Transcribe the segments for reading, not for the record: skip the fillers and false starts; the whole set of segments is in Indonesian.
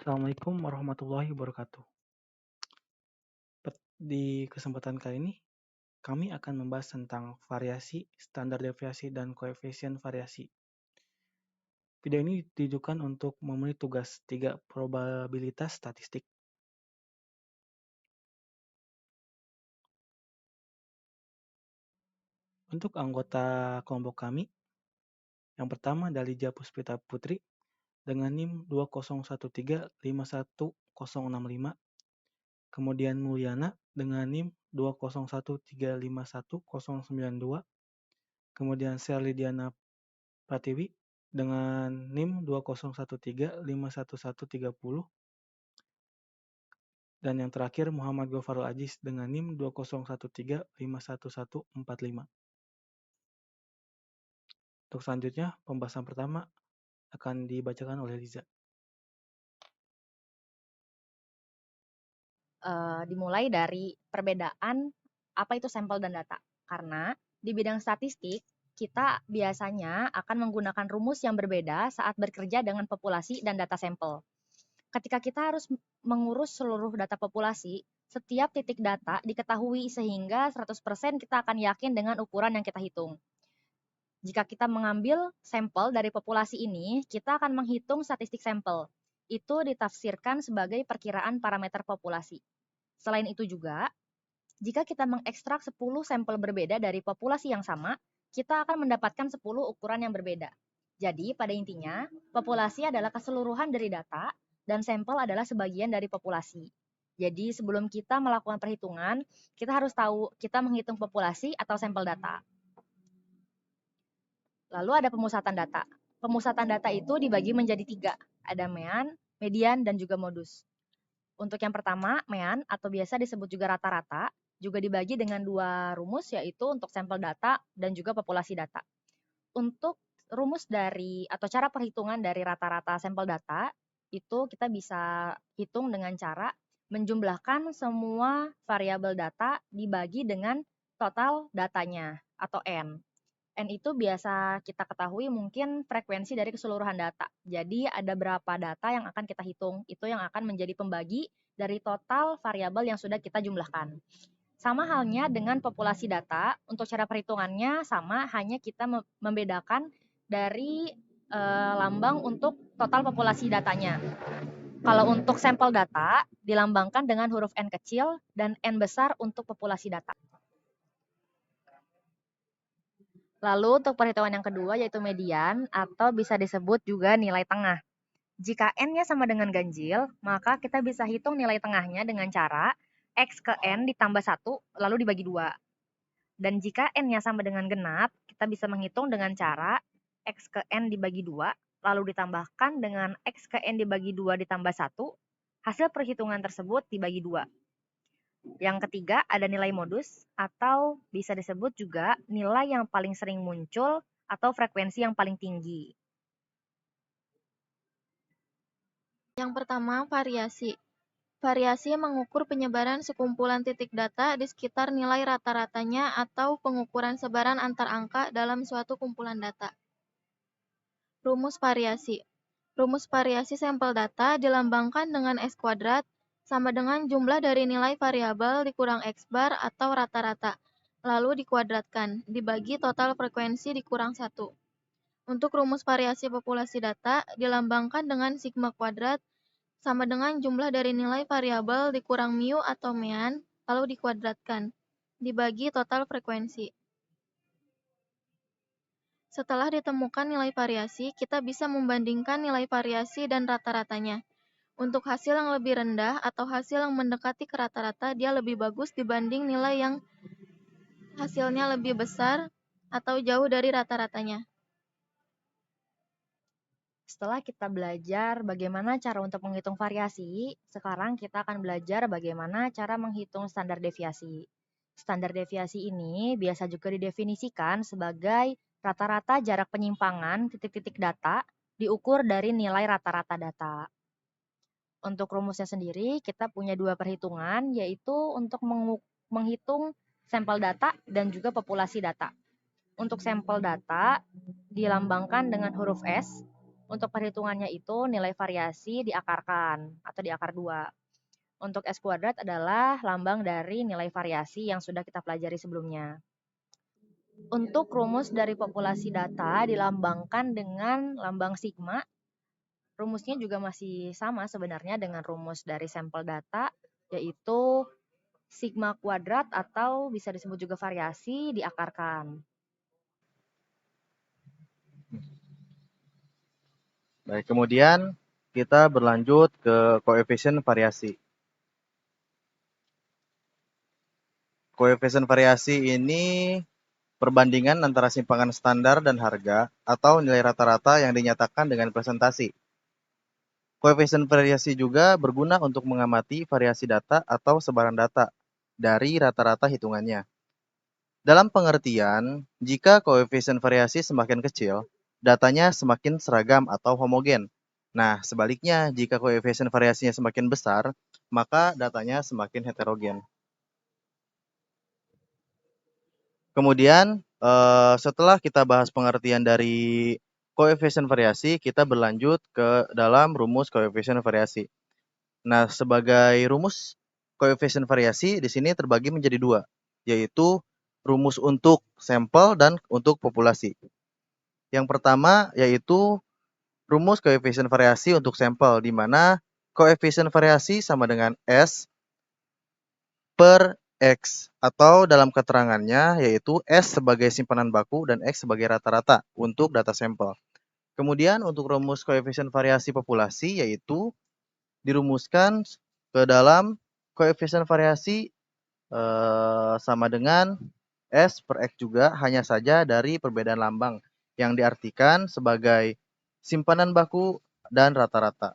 Assalamualaikum warahmatullahi wabarakatuh. Di kesempatan kali ini, kami akan membahas tentang variasi, standar deviasi, dan koefisien variasi. Video ini ditujukan untuk memenuhi tugas 3 probabilitas statistik. Untuk anggota kelompok kami, yang pertama Dalija Puspita Putri dengan NIM 2013510565, kemudian Mulyana dengan NIM 2013511092, kemudian Sherly Diana Pratiwi dengan NIM 2013511130, dan yang terakhir Muhammad Ghafarul Aziz dengan NIM 2013511145. Untuk selanjutnya, pembahasan pertama akan dibacakan oleh Liza. Dimulai dari perbedaan apa itu sampel dan data. Karena di bidang statistik, kita biasanya akan menggunakan rumus yang berbeda saat bekerja dengan populasi dan data sampel. Ketika kita harus mengurus seluruh data populasi, setiap titik data diketahui sehingga 100% kita akan yakin dengan ukuran yang kita hitung. Jika kita mengambil sampel dari populasi ini, kita akan menghitung statistik sampel. Itu ditafsirkan sebagai perkiraan parameter populasi. Selain itu juga, jika kita mengekstrak 10 sampel berbeda dari populasi yang sama, kita akan mendapatkan 10 ukuran yang berbeda. Jadi, pada intinya, populasi adalah keseluruhan dari data, dan sampel adalah sebagian dari populasi. Jadi, sebelum kita melakukan perhitungan, kita harus tahu kita menghitung populasi atau sampel data. Lalu ada pemusatan data. Pemusatan data itu dibagi menjadi 3. Ada mean, median, dan juga modus. Untuk yang pertama, mean atau biasa disebut juga rata-rata, juga dibagi dengan 2 rumus, yaitu untuk sampel data dan juga populasi data. Untuk rumus dari atau cara perhitungan dari rata-rata sampel data, itu kita bisa hitung dengan cara menjumlahkan semua variabel data dibagi dengan total datanya atau N. N itu biasa kita ketahui mungkin frekuensi dari keseluruhan data. Jadi ada berapa data yang akan kita hitung, itu yang akan menjadi pembagi dari total variabel yang sudah kita jumlahkan. Sama halnya dengan populasi data, untuk cara perhitungannya sama, hanya kita membedakan dari lambang untuk total populasi datanya. Kalau untuk sampel data, dilambangkan dengan huruf N kecil dan N besar untuk populasi data. Lalu untuk perhitungan yang kedua yaitu median atau bisa disebut juga nilai tengah. Jika N-nya sama dengan ganjil, maka kita bisa hitung nilai tengahnya dengan cara X ke N ditambah 1 lalu dibagi 2. Dan jika N-nya sama dengan genap, kita bisa menghitung dengan cara X ke N dibagi 2 lalu ditambahkan dengan X ke N dibagi 2 ditambah 1. Hasil perhitungan tersebut dibagi 2. Yang ketiga ada nilai modus atau bisa disebut juga nilai yang paling sering muncul atau frekuensi yang paling tinggi. Yang pertama, variasi. Variasi mengukur penyebaran sekumpulan titik data di sekitar nilai rata-ratanya atau pengukuran sebaran antar angka dalam suatu kumpulan data. Rumus variasi. Rumus variasi sampel data dilambangkan dengan S kuadrat sama dengan jumlah dari nilai variabel dikurang X bar atau rata-rata, lalu dikuadratkan, dibagi total frekuensi dikurang 1. Untuk rumus variasi populasi data dilambangkan dengan sigma kuadrat sama dengan jumlah dari nilai variabel dikurang mu atau mean, lalu dikuadratkan, dibagi total frekuensi. Setelah ditemukan nilai variasi, kita bisa membandingkan nilai variasi dan rata-ratanya. Untuk hasil yang lebih rendah atau hasil yang mendekati ke rata-rata, dia lebih bagus dibanding nilai yang hasilnya lebih besar atau jauh dari rata-ratanya. Setelah kita belajar bagaimana cara untuk menghitung variasi, sekarang kita akan belajar bagaimana cara menghitung standar deviasi. Standar deviasi ini biasa juga didefinisikan sebagai rata-rata jarak penyimpangan titik-titik data diukur dari nilai rata-rata data. Untuk rumusnya sendiri, kita punya 2 perhitungan, yaitu untuk menghitung sampel data dan juga populasi data. Untuk sampel data dilambangkan dengan huruf S, Untuk perhitungannya itu nilai variasi diakarkan atau diakar 2. Untuk S kuadrat adalah lambang dari nilai variasi yang sudah kita pelajari sebelumnya. Untuk rumus dari populasi data dilambangkan dengan lambang sigma. Rumusnya juga masih sama sebenarnya dengan rumus dari sampel data, yaitu sigma kuadrat atau bisa disebut juga variasi diakarkan. Baik, kemudian kita berlanjut ke koefisien variasi. Koefisien variasi ini perbandingan antara simpangan standar dan harga atau nilai rata-rata yang dinyatakan dengan presentasi. Koefisien variasi juga berguna untuk mengamati variasi data atau sebaran data dari rata-rata hitungannya. Dalam pengertian, jika koefisien variasi semakin kecil, datanya semakin seragam atau homogen. Nah, sebaliknya, jika koefisien variasinya semakin besar, maka datanya semakin heterogen. Kemudian, setelah kita bahas pengertian dari koefisien variasi, kita berlanjut ke dalam rumus koefisien variasi. Nah, sebagai rumus koefisien variasi di sini terbagi menjadi 2, yaitu rumus untuk sampel dan untuk populasi. Yang pertama yaitu rumus koefisien variasi untuk sampel, di mana koefisien variasi sama dengan S per X, atau dalam keterangannya yaitu S sebagai simpanan baku dan X sebagai rata-rata untuk data sampel. Kemudian untuk rumus koefisien variasi populasi yaitu dirumuskan ke dalam koefisien variasi sama dengan S per X juga, hanya saja dari perbedaan lambang yang diartikan sebagai simpanan baku dan rata-rata.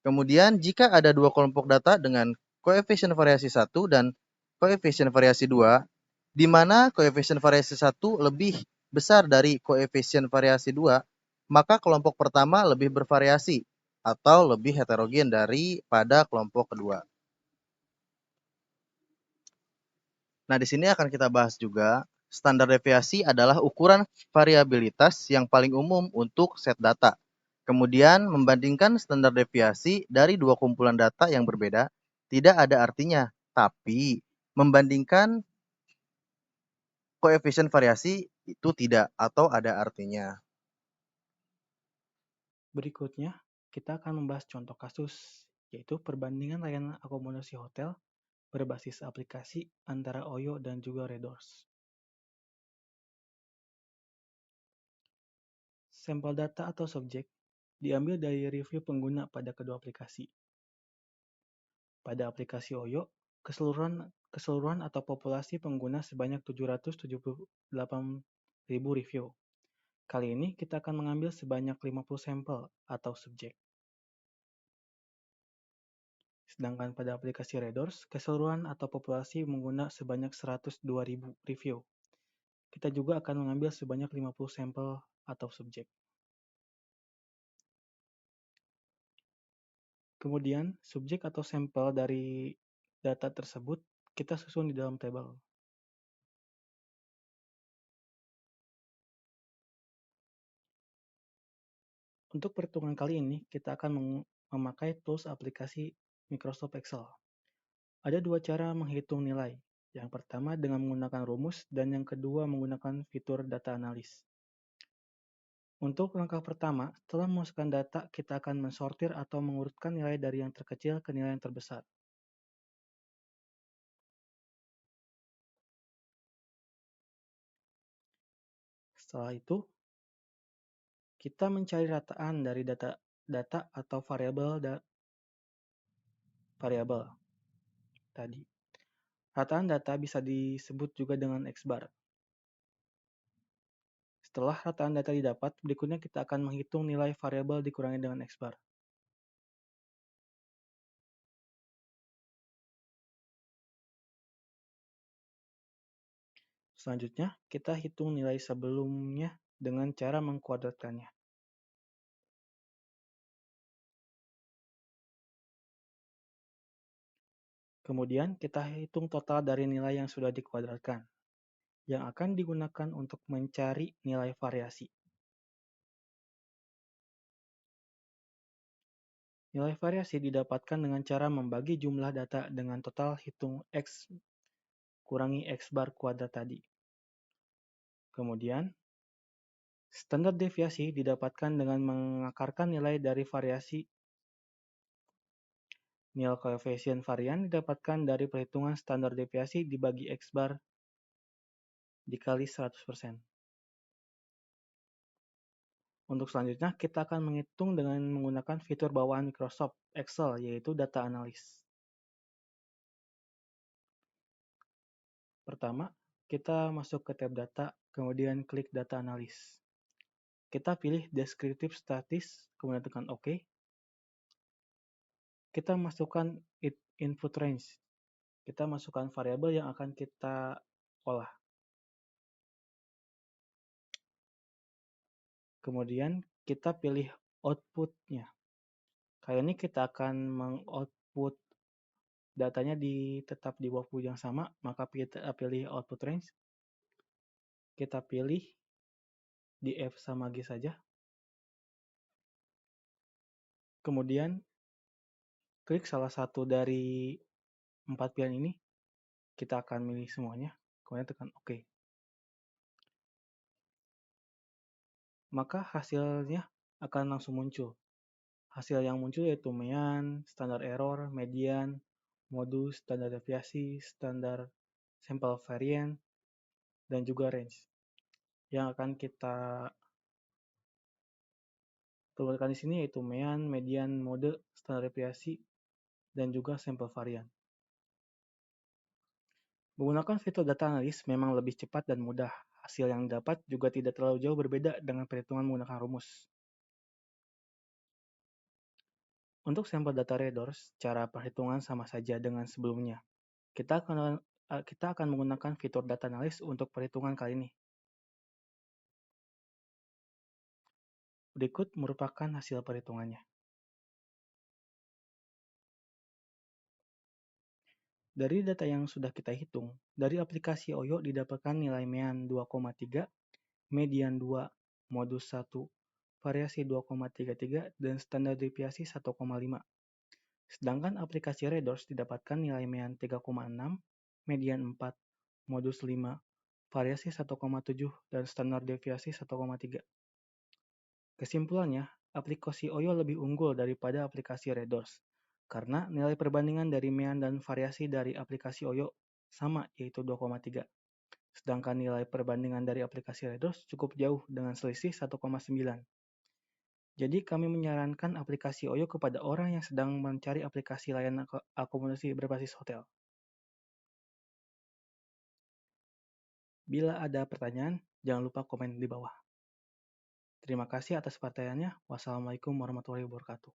Kemudian jika ada dua kelompok data dengan koefisien variasi 1 dan koefisien variasi 2, di mana koefisien variasi 1 lebih besar dari koefisien variasi 2, maka kelompok pertama lebih bervariasi atau lebih heterogen daripada kelompok kedua. Nah, di sini akan kita bahas juga, standar deviasi adalah ukuran variabilitas yang paling umum untuk set data. Kemudian, membandingkan standar deviasi dari dua kumpulan data yang berbeda tidak ada artinya, tapi membandingkan koefisien variasi itu tidak atau ada artinya. Berikutnya, kita akan membahas contoh kasus, yaitu perbandingan layanan akomodasi hotel berbasis aplikasi antara Oyo dan juga Redors. Sampel data atau subjek diambil dari review pengguna pada kedua aplikasi. Pada aplikasi Oyo, keseluruhan atau populasi pengguna sebanyak 778.000 review. Kali ini kita akan mengambil sebanyak 50 sampel atau subjek. Sedangkan pada aplikasi Redors, keseluruhan atau populasi pengguna sebanyak 102.000 review. Kita juga akan mengambil sebanyak 50 sampel atau subjek. Kemudian, subjek atau sampel dari data tersebut kita susun di dalam tabel. Untuk perhitungan kali ini, kita akan memakai tools aplikasi Microsoft Excel. Ada dua cara menghitung nilai. Yang pertama dengan menggunakan rumus dan yang kedua menggunakan fitur data analis. Untuk langkah pertama, setelah memasukkan data, kita akan mensortir atau mengurutkan nilai dari yang terkecil ke nilai yang terbesar. Setelah itu, kita mencari rataan dari data atau variabel tadi. Rataan data bisa disebut juga dengan X-bar. Setelah rataan data didapat, berikutnya kita akan menghitung nilai variabel dikurangi dengan X-bar. Selanjutnya, kita hitung nilai sebelumnya dengan cara mengkuadratkannya. Kemudian, kita hitung total dari nilai yang sudah dikuadratkan, yang akan digunakan untuk mencari nilai variasi. Nilai variasi didapatkan dengan cara membagi jumlah data dengan total hitung X kurangi X bar kuadrat tadi. Kemudian, standar deviasi didapatkan dengan mengakarkan nilai dari variasi. Nilai koefisien varian didapatkan dari perhitungan standar deviasi dibagi X bar dikali 100%. Untuk selanjutnya, kita akan menghitung dengan menggunakan fitur bawaan Microsoft Excel, yaitu data analis. Pertama, kita masuk ke tab data, kemudian klik data analis. Kita pilih deskriptif statis, kemudian tekan OK. Kita masukkan input range. Kita masukkan variabel yang akan kita olah. Kemudian kita pilih output-nya. Kali ini kita akan mengoutput datanya tetap di waktu yang sama, maka kita pilih output range. Kita pilih di F sama G saja. Kemudian klik salah satu dari 4 pilihan ini. Kita akan milih semuanya, kemudian tekan OK. Maka hasilnya akan langsung muncul. Hasil yang muncul yaitu mean, standar error, median, modus, standar deviasi, standar sample variant, dan juga range. Yang akan kita keluarkan di sini yaitu mean, median, mode, standar deviasi, dan juga sample variant. Menggunakan fitur data analis memang lebih cepat dan mudah. Hasil yang dapat juga tidak terlalu jauh berbeda dengan perhitungan menggunakan rumus. Untuk sampel data redoors, cara perhitungan sama saja dengan sebelumnya. Kita akan menggunakan fitur data analis untuk perhitungan kali ini. Berikut merupakan hasil perhitungannya. Dari data yang sudah kita hitung, dari aplikasi OYO didapatkan nilai mean 2,3, median 2, modus 1, variasi 2,33, dan standar deviasi 1,5. Sedangkan aplikasi redoors didapatkan nilai mean 3,6, median 4, modus 5, variasi 1,7, dan standar deviasi 1,3. Kesimpulannya, aplikasi OYO lebih unggul daripada aplikasi redoors, karena nilai perbandingan dari mean dan variasi dari aplikasi OYO sama, yaitu 2,3. Sedangkan nilai perbandingan dari aplikasi redoors cukup jauh dengan selisih 1,9. Jadi kami menyarankan aplikasi OYO kepada orang yang sedang mencari aplikasi layanan akomodasi berbasis hotel. Bila ada pertanyaan, jangan lupa komen di bawah. Terima kasih atas perhatiannya. Wassalamualaikum warahmatullahi wabarakatuh.